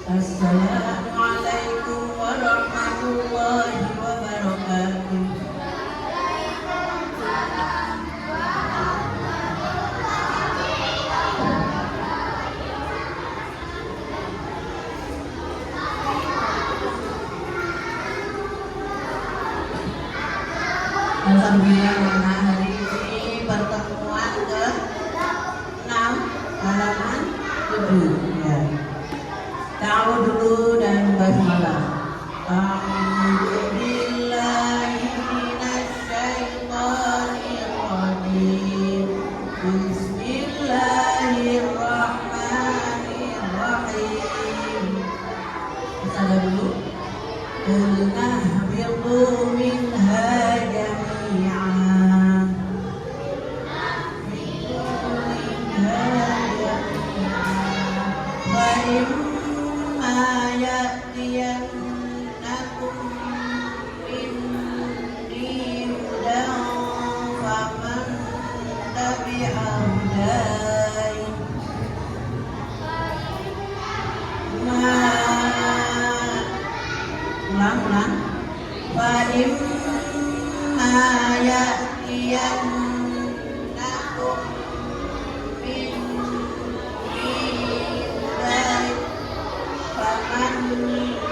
Assalamualaikum warahmatullahi wabarakatuh. Alhamdulillah, hari ini pertemuan ke-6 halaman 7 ya. Ta'awud dulu dan basmalah. A'udzubillahi minasyaitonir rajim. Bismillahirrahmanirrahim. Salah dulu. Qulna habitu minha jami'an. Wa imma ya'tiyannakum minni hudan faman tabi'a hudaya ulang fa imma ya'tiyannakum minni hudan faman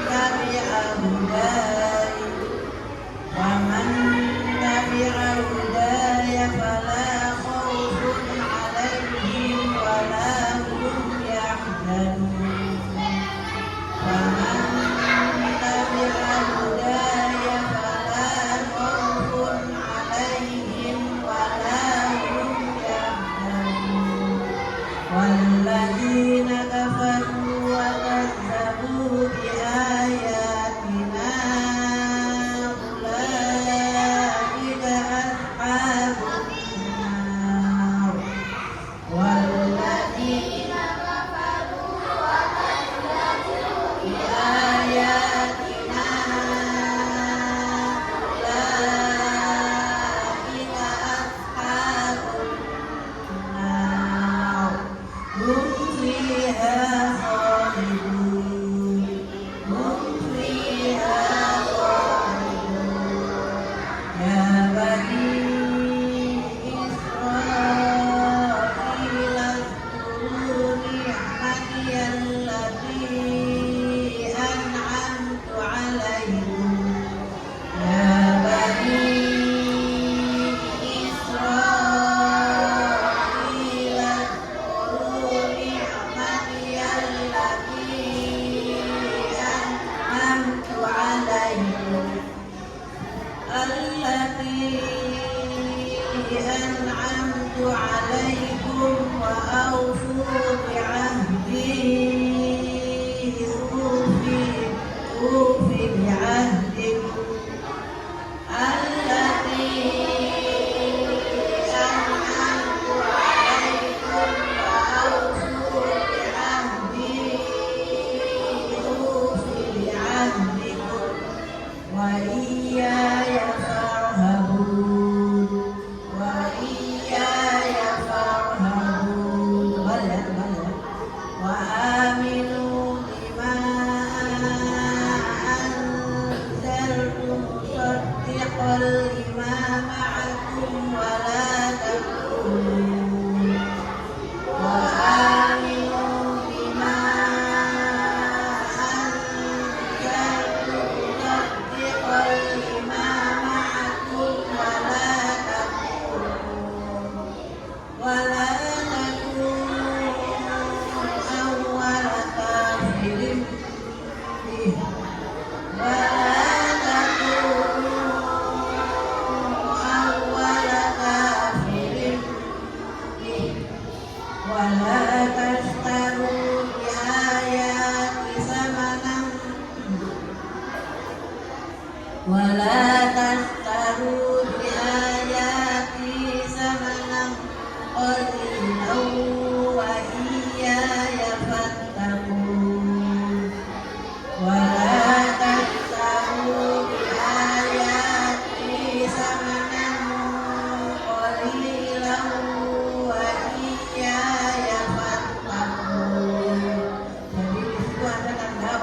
tabi'a hudaya waman tabi'a hudaya fala khawfun 'alaihim wala hum yahzanun. Waman tabi'a hudaya fala khawfun 'alaihim wala hum yahzanun. Walladzina kafaru wa kazzabu biayatina ulaika ashabun nar. Walladzina kafaru wa kazzabu biayatina ulaika ashabun nar. Hum fiha khalidun. Hum fiha khalidun. Ya bani Israil azkuru ni'mati allati an'amtu 'alaikum. Ya bani Israil azkuru ni'mati allati an'amtu 'alaikum. Allati an'amtu 'alaikum wa awfu bi'ahdi ufi bi'ahdikum. Allati an'amtu 'alaikum wa awfu bi'ahdi ufi bi'ahdikum wa iyaya farhabun. Wa iyaya farhabun. Balik. Wa aminu bima anzaltu musaddiqan lima ma'akum wa la takunu. Wa aminu bima anzaltu musaddiqan lima ma'akum wa la takunu. Wa la takunu awwala kafirin bih. Wa la takunu awwala kafirin bih. Wa la tashtaru bi ayati samanan wa la tashtaru bi ayati samanan qalilan wa iyaya fattaqun. Wa la tashtaru bi ayati samanan qalilan wa iyaya fattaqun. Jadi di situ ada tanda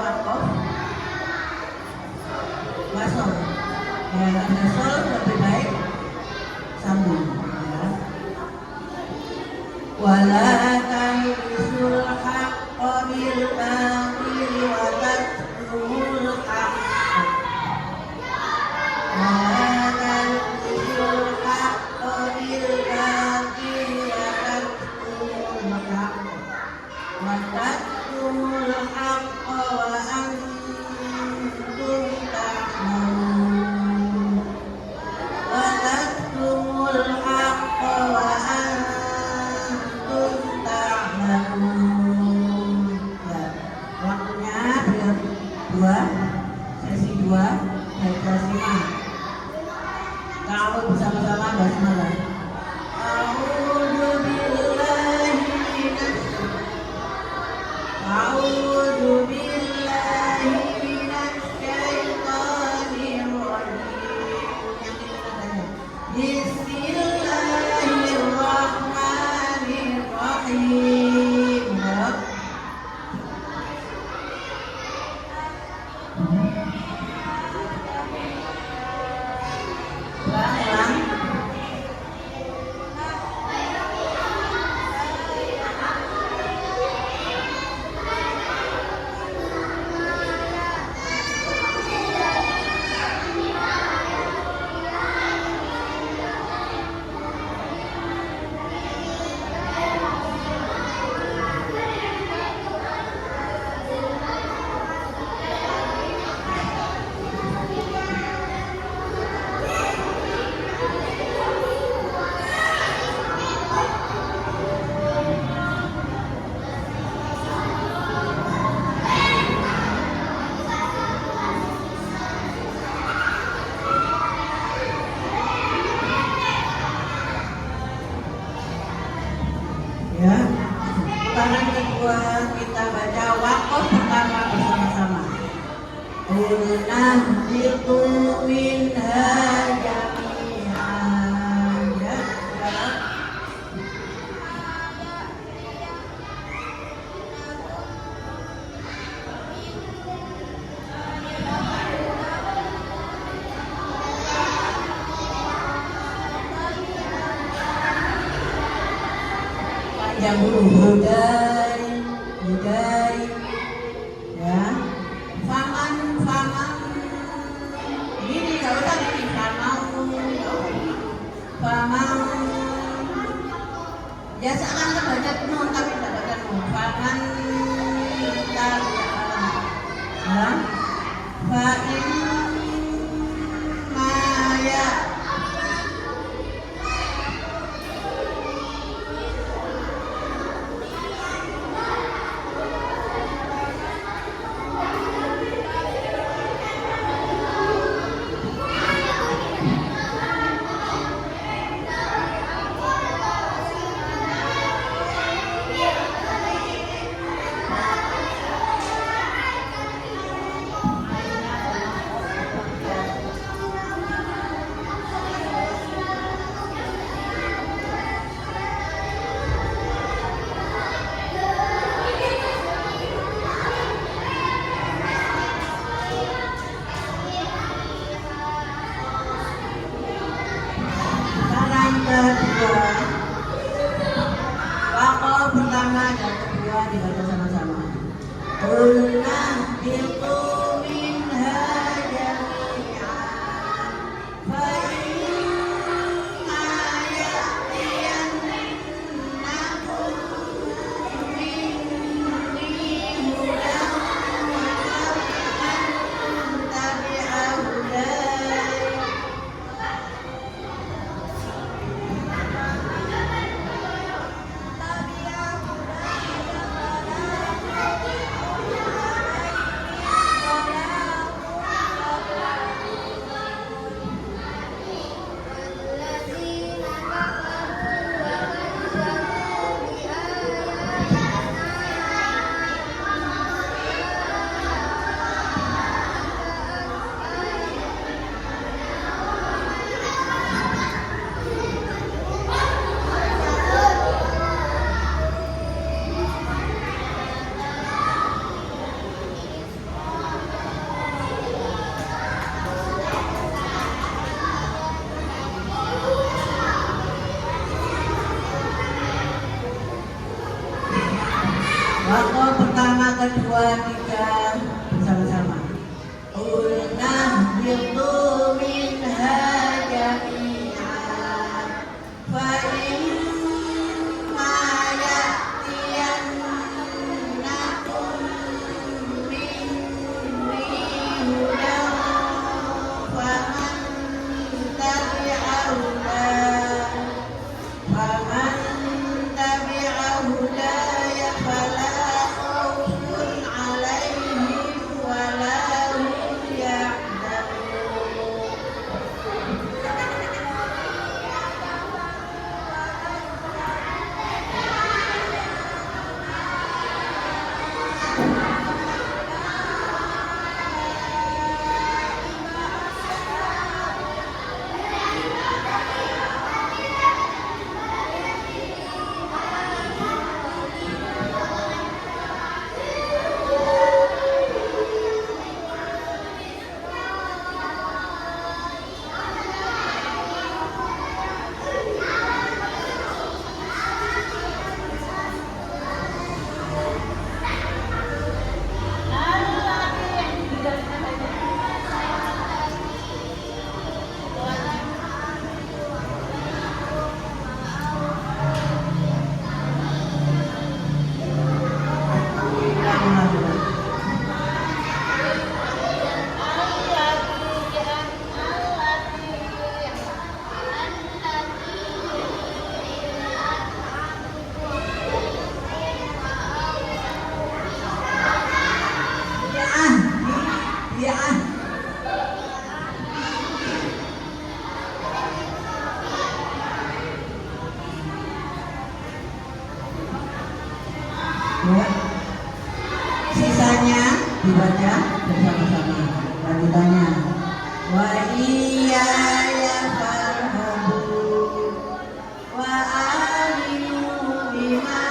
taktumul haqqa wa antum ta'lamun wa taktumul haqqa wa antum ta'lamun. Ya, waktunya beliau dua, sesi dua, baca simak. Kalau bersama-sama basmalah. A'udzu billahi minasyaitonir rajim. Bismillahirrahmanirrahim. Ya, putaran kedua kita baca waqaf pertama bersama-sama. Unahbitu minha jami'an. Ya, sekarang panjang dulu, hudai, hudai, ya. Faman, ini kalau tadi faman, ya seakan baca nun tapi tidak baca nun. Faman, ya. Fa'in maya. Kedua, waqaf pertama dan kedua dibaca sama-sama. Unahbitu minha jami'an fa imma ya'tiyannakum minni hudan faman tabi'a hudaya. Waqaf pertama, kedua, tiga bersama-sama. Unahbitu minha jami'an fa imma ya'tiyannakum Dibaca bersama-sama. Lanjutannya. Wa iya ya farhabun wa aminu bima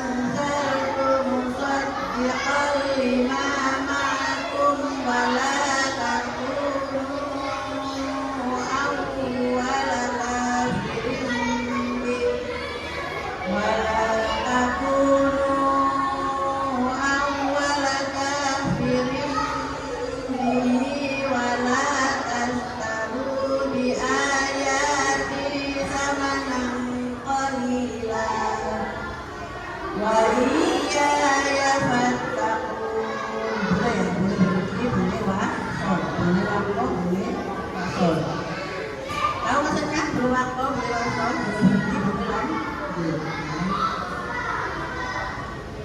anzaltu musaddiqan lima ma'akum wa la takunu awwala kafirin bih wa la takunu awwala kafirin bihi wa la tashtaru bi ayati thamanan qalila wa iyaya fattaqun. Boleh ya? Boleh berbunyi, boleh wasol, boleh waktu, boleh wasol. Tahu maksudnya? Boleh waktu, boleh wasol, boleh berhenti, boleh lanjut.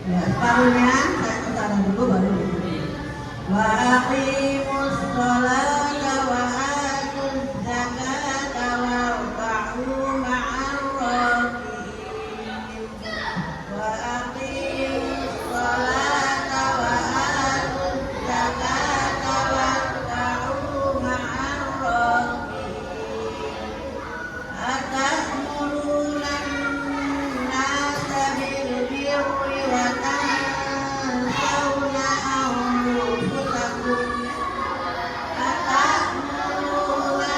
Ya, separuhnya saya usahakan dulu baru berhenti. Wa aqimus sholata wa atuz zakata warka'u ma'ar raki'in. Wa aqimus sholata wa atuz zakata warka'u ma'ar raki'in. Atamuruna an-nasa bil birri wa tansawna anfusakum. Atamuruna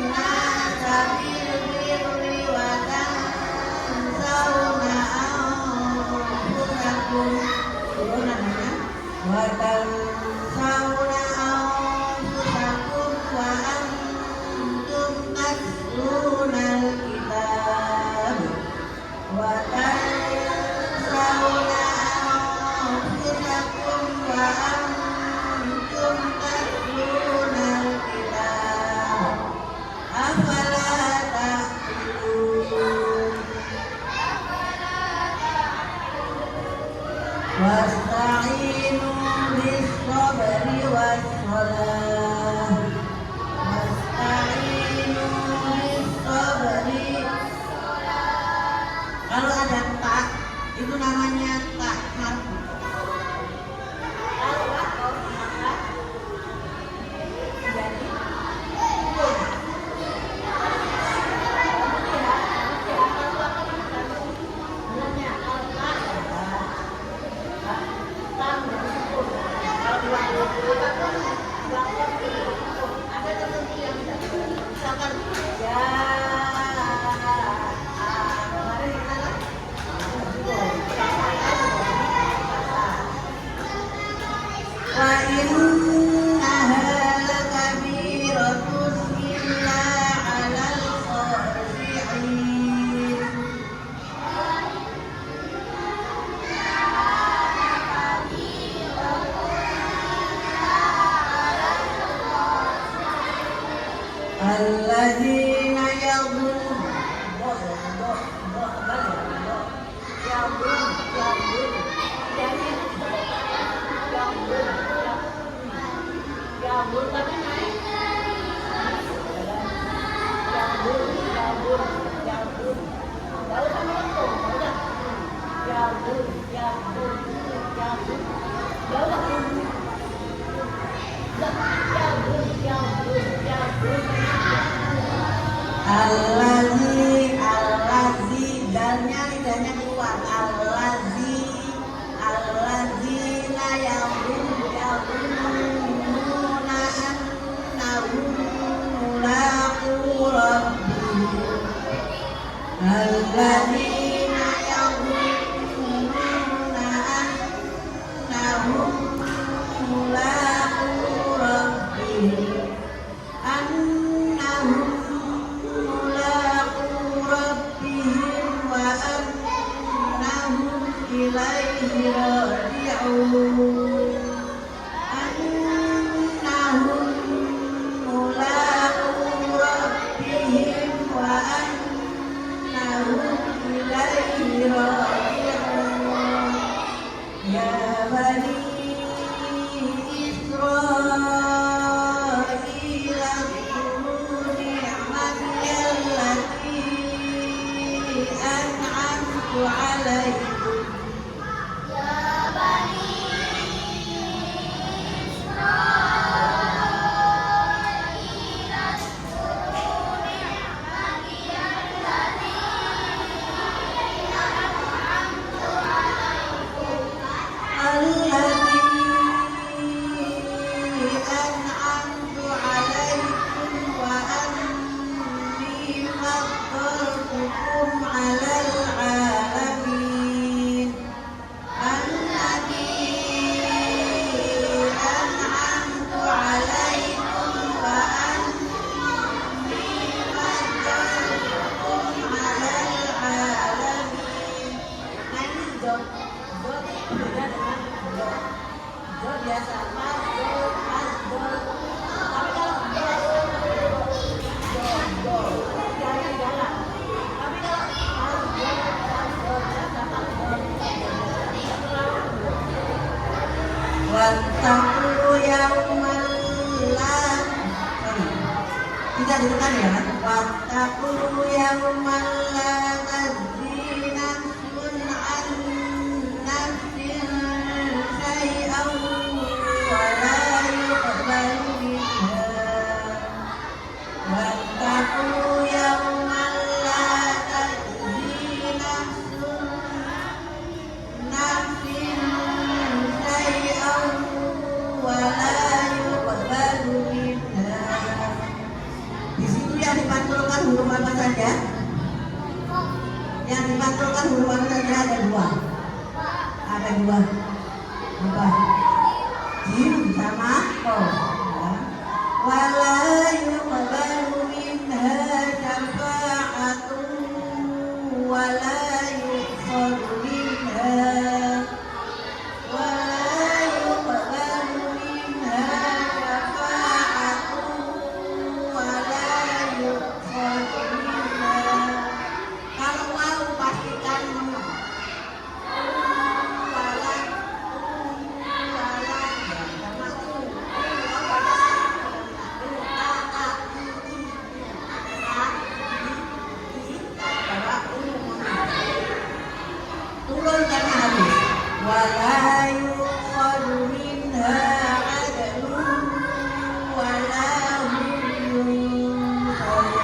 an-nasa bil birri wa tansawna anfusakum. Itu namanya wa tansawna anfusakum wa antum tatlunal kitab. Wa tansawna anfusakum wa antum tatlunal kitab. Afala ta'qilun. Wasta'inu bis-sabri was-salah. Wasta'inu bis-sabri. Kalau ada tak, itu namanya tak marfu. Kalau wakof maka jadi sukun. Wa innaha lakabiratun illa 'alal khashi'in. Alladzina Allazi dalnya lidahnya keluar. Allazina yazunnuna annahum mulaqu rabbihim. Allazina yazunnuna annahum mulaqu rabbihim. Annahum mulaqu rabbihim wa annahum ilaihi raji'un. Annahum mulaqu rabbihim wa annahum ilaihi raji'un. Ya bani Israil اذkuruu ni'mati allati an'amtu 'alaikum do itu beda dengan do. Do biasa mas do mas do. Tapi kalau do do jangan jalan. Tapi kalau mas do biasa mas do. Wattaqu yauman la tidak ditekan ya. Wattaqu yauman la tajzi nafsun an nafsin syai'an wa la yuqbalu minha. Wattaqu yauman la tajzi nafsun nafsin syai'an wa la yuqbalu minha. Di situ yang dipantulkan huruf apa saja? Yang dipantulkan huruf apa saja ada dua. Ada dua. Apa? Jim sama ko. Wala yuqbalu minha syafa'atun wala yuqbalu minha. Wala yuqbalu minha syafa'atun wala yuqbalu minha. Kalau mau pastikan wala turun karena habis. Wala yuqbalu minha adlun wala hum yunsarun.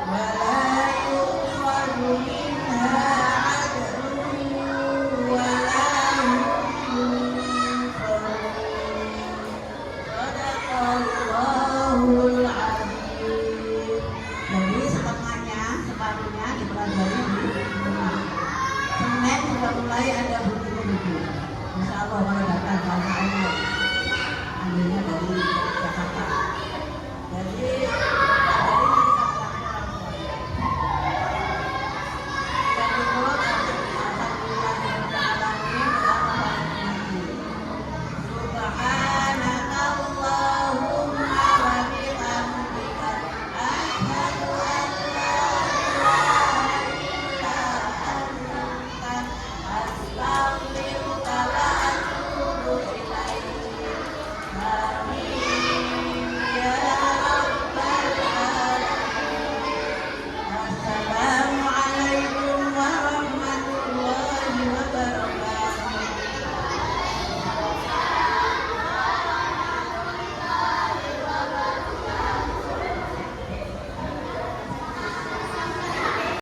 Wala yuqbalu minha adlun wala hum yunsarun. Shadaqallahul azim. Jadi setengahnya, separuhnya dipelajari di rumah. Senin sudah mulai ada buku-buku. Insya Allah kalau datang karena Allah ambilnya dari